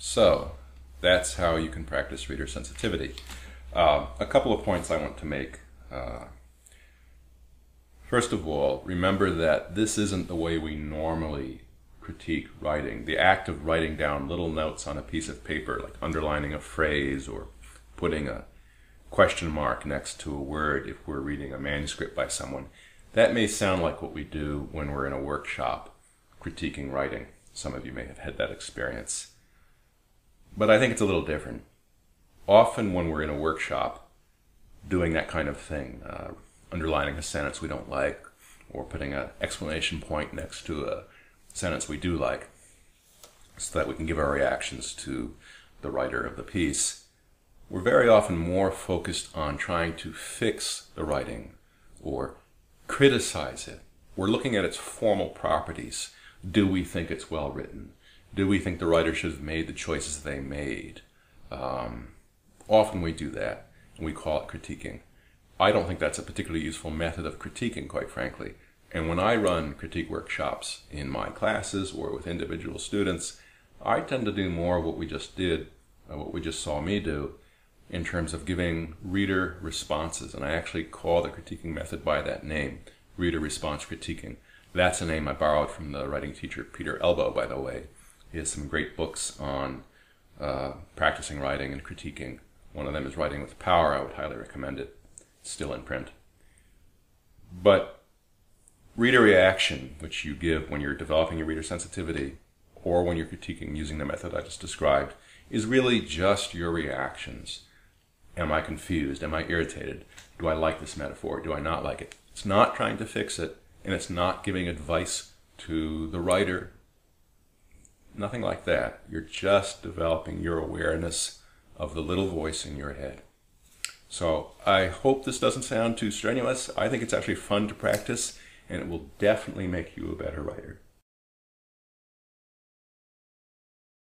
So that's how you can practice reader sensitivity. A couple of points I want to make. First of all, remember that this isn't the way we normally critique writing. The act of writing down little notes on a piece of paper, like underlining a phrase or putting a question mark next to a word if we're reading a manuscript by someone, that may sound like what we do when we're in a workshop critiquing writing. Some of you may have had that experience. But I think it's a little different. Often when we're in a workshop doing that kind of thing, underlining a sentence we don't like, or putting an exclamation point next to a sentence we do like, so that we can give our reactions to the writer of the piece, we're very often more focused on trying to fix the writing or criticize it. We're looking at its formal properties. Do we think it's well written? Do we think the writer should have made the choices they made? Often we do that, and we call it critiquing. I don't think that's a particularly useful method of critiquing, quite frankly. And when I run critique workshops in my classes or with individual students, I tend to do more of what we just did, what we just saw me do, in terms of giving reader responses. And I actually call the critiquing method by that name, reader response critiquing. That's a name I borrowed from the writing teacher Peter Elbow, by the way. He has some great books on practicing writing and critiquing. One of them is Writing with Power. I would highly recommend it. It's still in print. But reader reaction, which you give when you're developing your reader sensitivity or when you're critiquing using the method I just described, is really just your reactions. Am I confused? Am I irritated? Do I like this metaphor? Do I not like it? It's not trying to fix it, and it's not giving advice to the writer. Nothing like that. You're just developing your awareness of the little voice in your head. So I hope this doesn't sound too strenuous. I think it's actually fun to practice, and it will definitely make you a better writer.